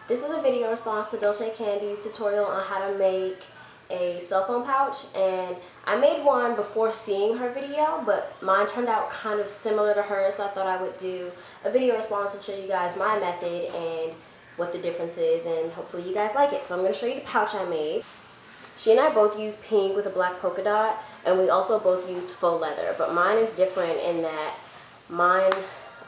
This is a video response to Dolce Candy's tutorial on how to make a cell phone pouch, and I made one before seeing her video, but mine turned out kind of similar to hers, so I thought I would do a video response and show you guys my method and what the difference is, and hopefully you guys like it. So I'm going to show you the pouch I made. She and I both used pink with a black polka dot, and we also both used faux leather, but mine is different in that mine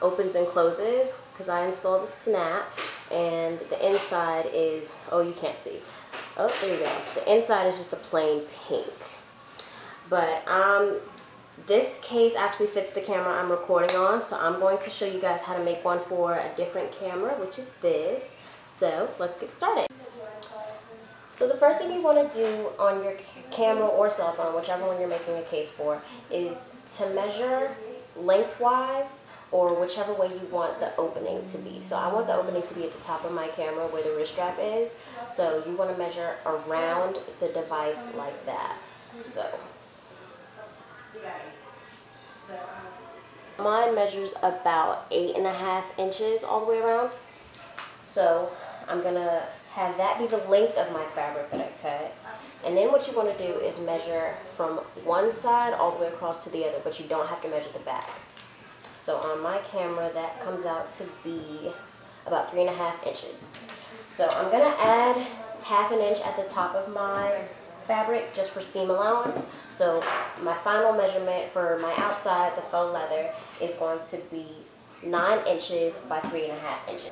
opens and closes because I installed the snap, and the inside is, oh, you can't see. Oh, there you go. The inside is just a plain pink. But this case actually fits the camera I'm recording on, so I'm going to show you guys how to make one for a different camera, which is this. So let's get started. So the first thing you want to do on your camera or cell phone, whichever one you're making a case for, is to measure lengthwise or whichever way you want the opening to be. So I want the opening to be at the top of my camera where the wrist strap is. So you want to measure around the device like that. So mine measures about 8.5 inches all the way around. So I'm going to have that be the length of my fabric that I cut. And then what you want to do is measure from one side all the way across to the other, but you don't have to measure the back. So on my camera, that comes out to be about 3.5 inches. So I'm going to add 1/2 inch at the top of my fabric just for seam allowance. So my final measurement for my outside, the faux leather, is going to be 9 inches by 3.5 inches.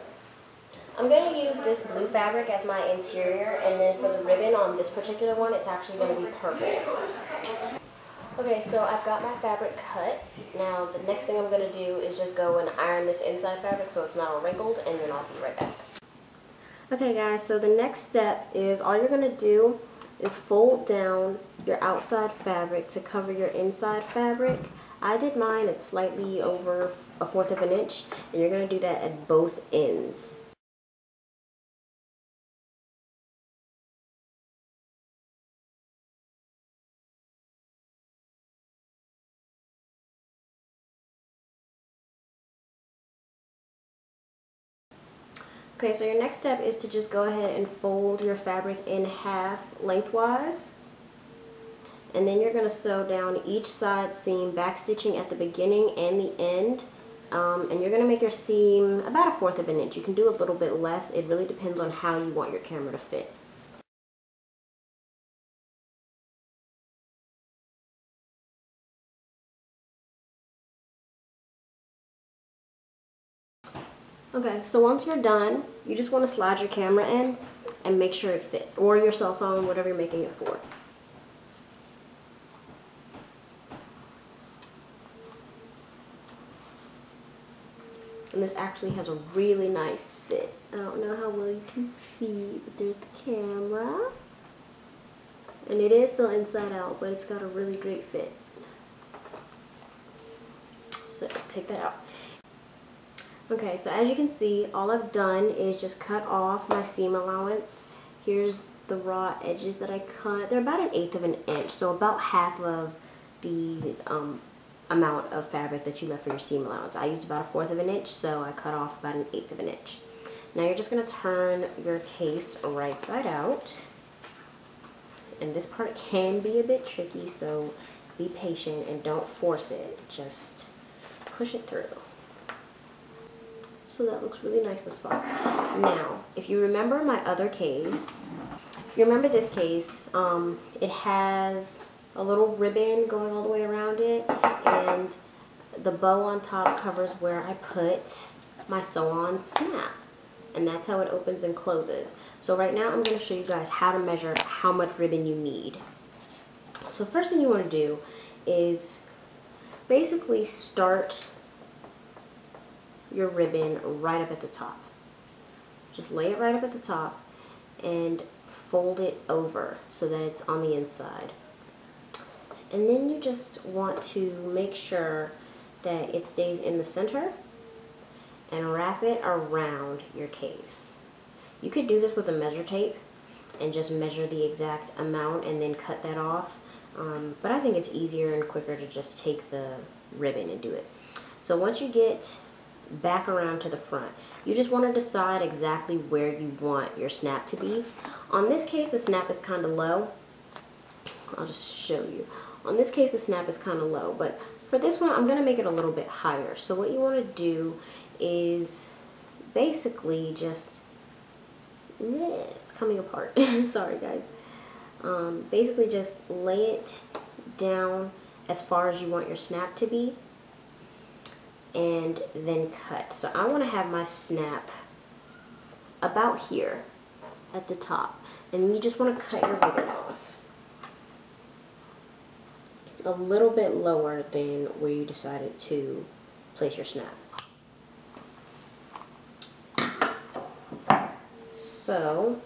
I'm going to use this blue fabric as my interior, and then for the ribbon on this particular one, it's actually going to be purple. Okay, so I've got my fabric cut. Now the next thing I'm going to do is just go and iron this inside fabric so it's not all wrinkled, and then I'll be right back. Okay guys, so the next step is all you're going to do is fold down your outside fabric to cover your inside fabric. I did mine at slightly over 1/4 inch, and you're going to do that at both ends. Okay, so your next step is to just go ahead and fold your fabric in half lengthwise. And then you're going to sew down each side seam, backstitching at the beginning and the end. And you're going to make your seam about 1/4 inch. You can do a little bit less. It really depends on how you want your camera to fit. Okay, so once you're done, you just want to slide your camera in and make sure it fits, or your cell phone, whatever you're making it for. And this actually has a really nice fit. I don't know how well you can see, but there's the camera. And it is still inside out, but it's got a really great fit. So take that out. Okay, so as you can see, all I've done is just cut off my seam allowance. Here's the raw edges that I cut. They're about 1/8 inch, so about half of the amount of fabric that you left for your seam allowance. I used about 1/4 inch, so I cut off about 1/8 inch. Now you're just going to turn your case right side out. And this part can be a bit tricky, so be patient and don't force it. Just push it through. So that looks really nice thus far. Now, if you remember my other case, if you remember this case, it has a little ribbon going all the way around it, and the bow on top covers where I put my sew-on snap, and that's how it opens and closes. So right now I'm going to show you guys how to measure how much ribbon you need. So first thing you want to do is basically start your ribbon right up at the top. Just lay it right up at the top and fold it over so that it's on the inside. And then you just want to make sure that it stays in the center and wrap it around your case. You could do this with a measure tape and just measure the exact amount and then cut that off. But I think it's easier and quicker to just take the ribbon and do it. So once you get back around to the front. You just want to decide exactly where you want your snap to be. On this case, the snap is kind of low. I'll just show you. On this case, the snap is kind of low, but for this one, I'm going to make it a little bit higher. So what you want to do is basically just, it's coming apart. Sorry, guys. Basically just lay it down as far as you want your snap to be, and then cut. So I want to have my snap about here at the top, and you just want to cut your ribbon off a little bit lower than where you decided to place your snap. So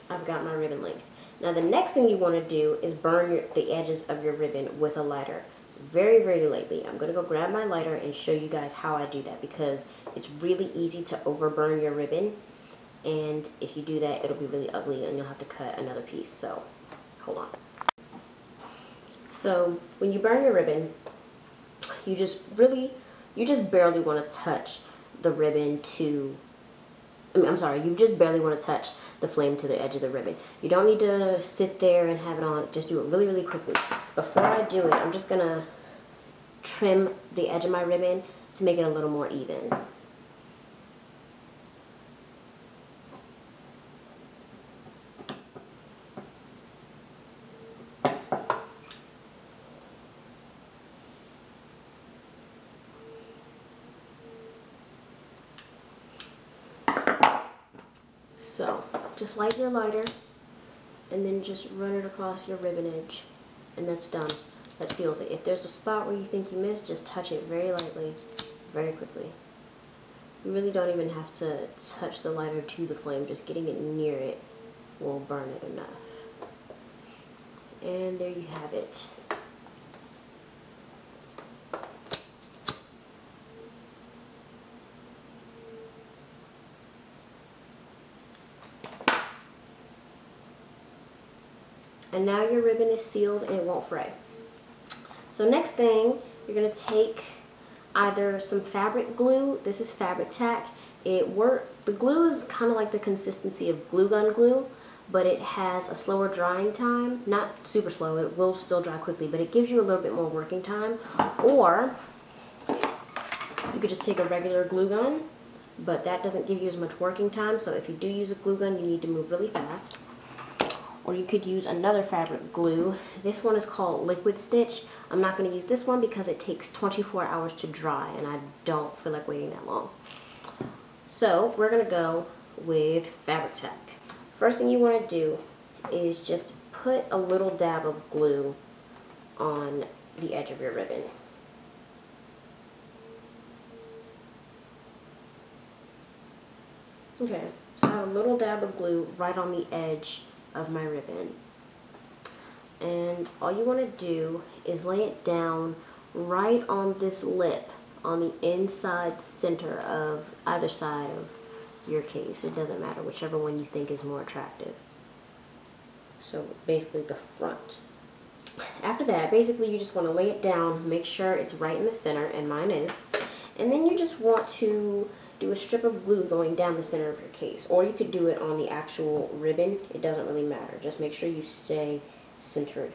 I've got my ribbon length. Now the next thing you want to do is burn the edges of your ribbon with a lighter. Very, very lightly. I'm going to go grab my lighter and show you guys how I do that, because it's really easy to overburn your ribbon, and if you do that, it'll be really ugly and you'll have to cut another piece. So hold on. So when you burn your ribbon, you just barely want to touch the ribbon to, you just barely want to touch the flame to the edge of the ribbon. You don't need to sit there and have it on. Just do it really, really quickly. Before I do it, I'm just going to trim the edge of my ribbon to make it a little more even. So, just light your lighter, and then just run it across your ribbon edge, and that's done. That seals it. If there's a spot where you think you missed, just touch it very lightly, very quickly. You really don't even have to touch the lighter to the flame. Just getting it near it will burn it enough. And there you have it. And now your ribbon is sealed and it won't fray. So next thing, you're going to take either some fabric glue. This is fabric tack. The glue is kind of like the consistency of glue gun glue, but it has a slower drying time. Not super slow, it will still dry quickly, but it gives you a little bit more working time. Or you could just take a regular glue gun, but that doesn't give you as much working time. So if you do use a glue gun, you need to move really fast. Or you could use another fabric glue. This one is called Liquid Stitch. I'm not going to use this one because it takes 24 hours to dry, and I don't feel like waiting that long. So we're going to go with fabric tack. First thing you want to do is just put a little dab of glue on the edge of your ribbon. Okay, so I have a little dab of glue right on the edge of my ribbon, and all you want to do is lay it down right on this lip on the inside center of either side of your case. It doesn't matter, whichever one you think is more attractive. So basically the front. After that, basically you just want to lay it down, make sure it's right in the center, and mine is, and then you just want to do a strip of glue going down the center of your case, or you could do it on the actual ribbon. It doesn't really matter. Just make sure you stay centered.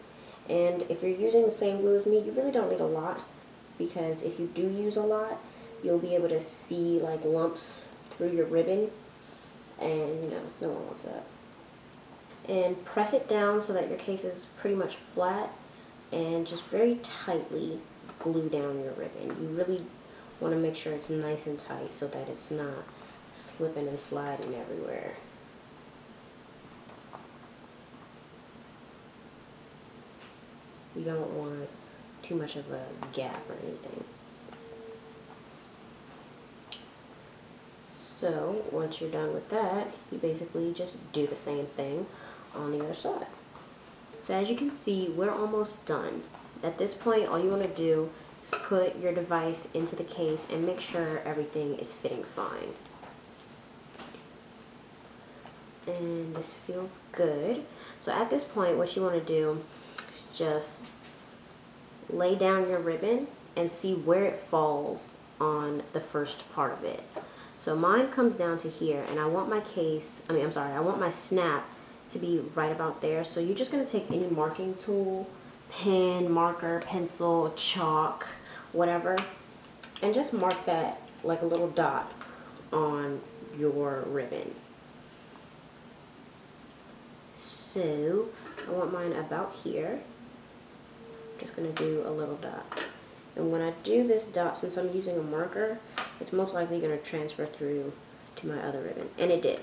And if you're using the same glue as me, you really don't need a lot, because if you do use a lot, you'll be able to see like lumps through your ribbon, and no one wants that. And press it down so that your case is pretty much flat, and just very tightly glue down your ribbon. You really want to make sure it's nice and tight so that it's not slipping and sliding everywhere. You don't want too much of a gap or anything. So once you're done with that, you basically just do the same thing on the other side. So as you can see, we're almost done. At this point, all you want to do is put your device into the case and make sure everything is fitting fine. And this feels good. So at this point, what you want to do is just lay down your ribbon and see where it falls on the first part of it. So mine comes down to here, and I want my I want my snap to be right about there. So you're just going to take any marking tool, pen, marker, pencil, chalk, whatever, and just mark that like a little dot on your ribbon. So I want mine about here. Just going to do a little dot. And when I do this dot, since I'm using a marker, it's most likely going to transfer through to my other ribbon. And it did.